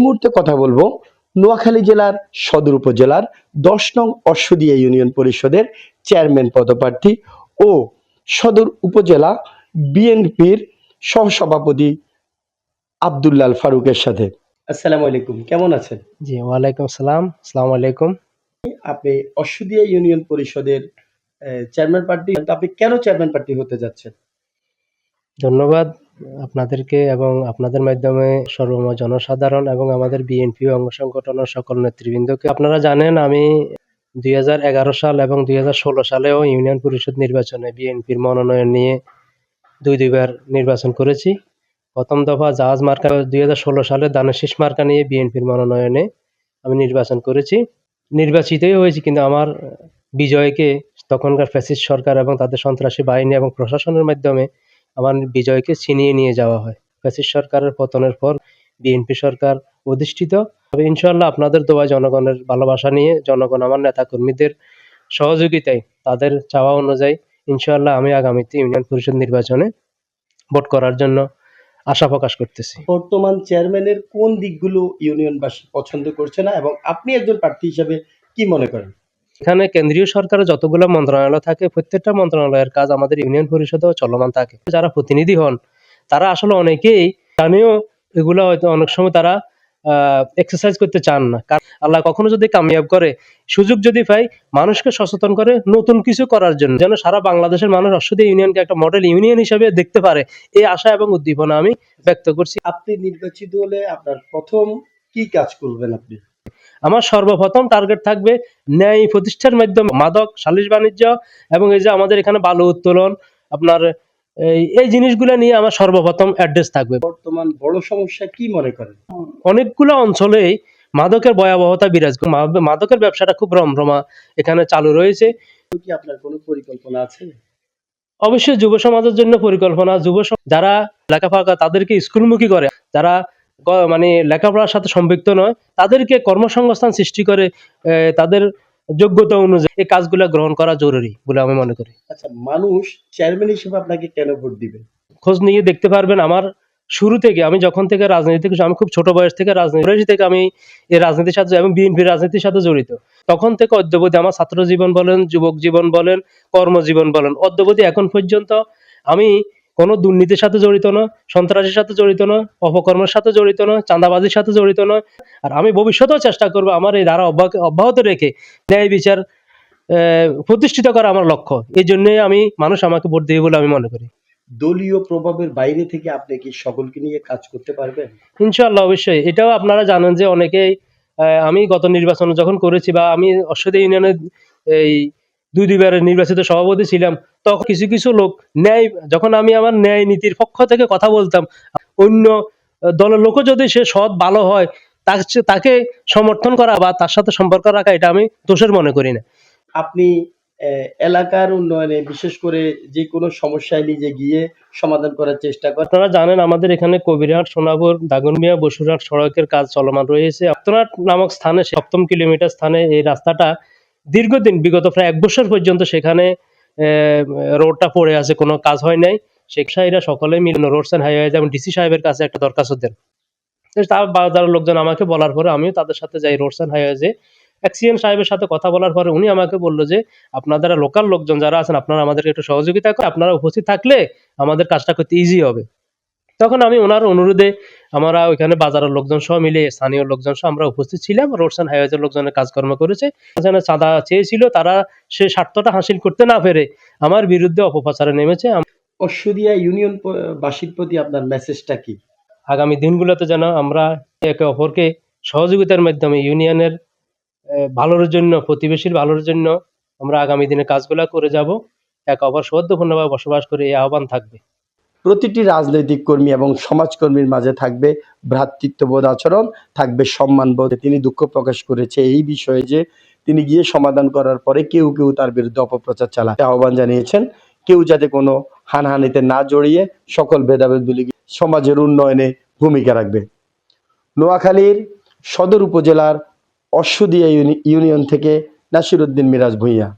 মুহূর্তে কথা বলবো নোয়াখালী জেলার সদর উপজেলার 10 নং অশ্বদিয়া ইউনিয়ন পরিষদের চেয়ারম্যান পদপ্রার্থী ও সদর উপজেলা বিএনপির সহসভাপতি আব্দুল্লাহ ফারুকের সাথে। আসসালামু আলাইকুম, কেমন আছেন? জি, ওয়ালাইকুম আসসালাম। আসসালামু আলাইকুম। আপনি অশ্বদিয়া ইউনিয়ন পরিষদের চেয়ারম্যান প্রার্থী, আপনি কেন চেয়ারম্যান প্রার্থী হতে যাচ্ছেন? ধন্যবাদ আপনাদেরকে এবং আপনাদের মাধ্যমে সর্বময় জনসাধারণ এবং আমাদের বিএনপি অঙ্গ সংগঠনের সকল নেতৃবৃন্দকে। আপনারা জানেন আমি 2011 সাল এবং 2016 সালেও ইউনিয়ন পরিষদ নির্বাচনে বিএনপির মনোনয়ন নিয়ে দুইবার নির্বাচন করেছি। প্রথম দফা জাহাজ মার্কা 2016 সালে ধানের শীষ মার্কা নিয়ে বিএনপির মনোনয়নে আমি নির্বাচন করেছি। নির্বাচিতই হয়েছি, কিন্তু আমার বিজয়কে তখনকার ফ্যাসিস্ট সরকার এবং তাদের সন্ত্রাসী বাহিনী এবং প্রশাসনের মাধ্যমে আমার বিজয়কে ছিনিয়ে নিয়ে যাওয়া হয়। ফ্যাসিস্ট সরকারের পতনের পর বিএনপি সরকার অধিষ্ঠিত। তবে ইনশাআল্লাহ আপনাদের দোয়ায়, জনগণের ভালোবাসা নিয়ে, জনগণ আমার নেতাকর্মীদের সহযোগিতায়, তাদের চাওয়া অনুযায়ী ইনশাআল্লাহ আমি আগামীতে ইউনিয়ন পরিষদ নির্বাচনে ভোট করার জন্য আশা প্রকাশ করতেছি। বর্তমান চেয়ারম্যানের কোন দিকগুলো ইউনিয়নবাসী পছন্দ করছে না এবং আপনি একজন প্রার্থী হিসেবে কি মনে করেন? এখানে কেন্দ্রীয় সরকারের যতগুলো মন্ত্রণালয় থাকে, প্রত্যেকটা মন্ত্রণালয়ের কাজ আমাদের ইউনিয়ন পরিষদেও চলমান থাকে। যারা প্রতিনিধি হন তারা আসলে অনেকেই জানেও এগুলো হয়তো অনেক সময় তারা এক্সারসাইজ করতে চান না। কারণ আল্লাহ কখনো যদি কামিয়াব করে, সুযোগ যদি পাই, মানুষকে সচেতন করে নতুন কিছু করার জন্য, যেন সারা বাংলাদেশের মানুষ অশ্বদিয়া ইউনিয়নকে একটা মডেল ইউনিয়ন হিসেবে দেখতে পারে, এই আশা এবং উদ্দীপনা আমি ব্যক্ত করছি। আপনি নির্বাচিত হলে আপনার প্রথম কি কাজ করবেন আপনি? আমার সর্বপ্রথম টার্গেট থাকবে ন্যায় প্রতিষ্ঠার মাধ্যমে মাদক, সালিশ বাণিজ্য এবং এই যে আমাদের এখানে বালু উত্তোলন, আপনার এই জিনিসগুলো নিয়ে আমার সর্বপ্রথম অ্যাড্রেস থাকবে। বর্তমান বড় সমস্যা কি মনে করেন? অনেকগুলো অঞ্চলেই মাদকের ভয়াবহতা বিরাজ করে। মাদকের ব্যবসাটা খুব রমরমা এখানে চালু রয়েছে। কি আপনার কোনো পরিকল্পনা আছে? অবশ্যই যুব সমাজের জন্য পরিকল্পনা। যারা লেখাপড়া তাদেরকে স্কুলমুখী করে, যারা মানে লেখাপড়ার সাথে সম্পৃক্ত নয়, তাদেরকে কর্মসংস্থান সৃষ্টি করে তাদের যোগ্যতা অনুযায়ী এই কাজগুলো গ্রহণ করা জরুরি বলে আমি মনে করি। আচ্ছা, মানুষ চেয়ারম্যান হিসেবে আপনাকে কেন ভোট দিবে? খোঁজ নিয়ে দেখতে পারবেন, আমার শুরু থেকে, আমি যখন থেকে রাজনীতি, আমি খুব ছোট বয়স থেকে রাজনীতি থেকে আমি এই রাজনীতির সাথে এবং বিএনপির রাজনীতির সাথে জড়িত। তখন থেকে অদ্যাবধি আমার ছাত্র জীবন বলেন, যুবক জীবন বলেন, কর্মজীবন বলেন, অদ্যাবধি এখন পর্যন্ত আমি কোনো দুর্নীতির সাথে জড়িত নয়, সন্ত্রাসের সাথে জড়িত নয়, অপকর্মের সাথে জড়িত নয়, চাঁদাবাজির সাথে জড়িত নয়। আর আমি ভবিষ্যতেও চেষ্টা করবো আমার এই ধারা অব্যাহত রেখে ন্যায় বিচার প্রতিষ্ঠিত করা আমার লক্ষ্য। এই জন্যই মানুষ আমাকে ভোট দেবে বলে আমি মনে করি। দলীয় প্রভাবের বাইরে থেকে আপনি কি সকলকে নিয়ে কাজ করতে পারবেন? ইনশাআল্লাহ, অবশ্যই। এটাও আপনারা জানেন যে অনেকেই, আমি গত নির্বাচন যখন করেছি বা আমি অশ্বদিয়া ইউনিয়নের এই দুইবারের নির্বাচিত সভাপতি ছিলাম, তখন কিছু কিছু লোক যখন আমি আমার ন্যায় নীতির পক্ষ থেকে কথা বলতাম, অন্য দলের লোকও যদি সে সৎ ভালো হয়, তাকে সমর্থন করা বা তার সাথে সম্পর্ক রাখা, এটা আমি দোষের মনে করি না। আপনি এলাকার উন্নয়নে বিশেষ করে যে কোনো সমস্যায় নিজে গিয়ে সমাধান করার চেষ্টা করেন? আপনারা জানেন আমাদের এখানে কবিরহাট, সোনাপুর, দাগনমিয়া, বসুরহাট সড়কের কাজ চলমান রয়েছে। আত্মনাট নামক স্থানে 7ম কিলোমিটার স্থানে এই রাস্তাটা দীর্ঘদিন, বিগত প্রায় 1 বছর পর্যন্ত সেখানে রোডটা পড়ে আছে, কোনো কাজ হয় নাই। শেখসাহীরা সকলে মিলে রোডস অ্যান্ড হাইওয়ে যেমন ডিসি সাহেবের কাছে একটা দরখাস্ত দেন। তার বাজারের লোকজন আমাকে বলার পরে আমিও তাদের সাথে যাই রোডস অ্যান্ড হাইওয়ে। এক্সিএন সাহেবের সাথে কথা বলার পরে উনি আমাকে বলল যে আপনারা লোকাল লোকজন যারা আছেন, আপনারা আমাদেরকে একটু সহযোগিতা করে, আপনারা উপস্থিত থাকলে আমাদের কাজটা করতে ইজি হবে। তখন আমি ওনার অনুরোধে আমরা ওইখানে বাজারের লোকজন সহ মিলে, স্থানীয় লোকজন সহ আমরা উপস্থিত ছিলাম। রোডস অ্যান্ড হাইওয়েজের লোকজনের কাজকর্ম করেছে। চাঁদা চেয়েছিল, তারা সে স্বার্থটা হাসিল করতে না পেরে আমার বিরুদ্ধে অপপ্রচারে নেমেছে। অশ্বদিয়া ইউনিয়ন বাসীর প্রতি আপনার মেসেজটা কি? আগামী দিনগুলোতে যেন আমরা একে অপরকে সহযোগিতার মাধ্যমে ইউনিয়নের ভালোর জন্য, প্রতিবেশীর ভালোর জন্য আমরা আগামী দিনে কাজগুলা করে যাব। একে অপর সৌহার্দ্যপূর্ণভাবে বসবাস করে, এই আহ্বান থাকবে। প্রতিটি রাজনৈতিক কর্মী এবং সমাজকর্মীর মাঝে থাকবে ভ্রাতৃত্ববোধ আচরণ, থাকবে সম্মানবোধ। তিনি দুঃখ প্রকাশ করেছে এই বিষয়ে যে তিনি গিয়ে সমাধান করার পরে কেউ তার বিরুদ্ধে অপপ্রচার চালায়। আহ্বান জানিয়েছেন কেউ যাতে কোনো হানাহানিতে না জড়িয়ে সকল ভেদাভেদ ভুলে সমাজের উন্নয়নে ভূমিকা রাখবে। নোয়াখালীর সদর উপজেলার অশ্বদিয়া ইউনিয়ন থেকে নাসির উদ্দিন মিরাজ ভূঁইয়া।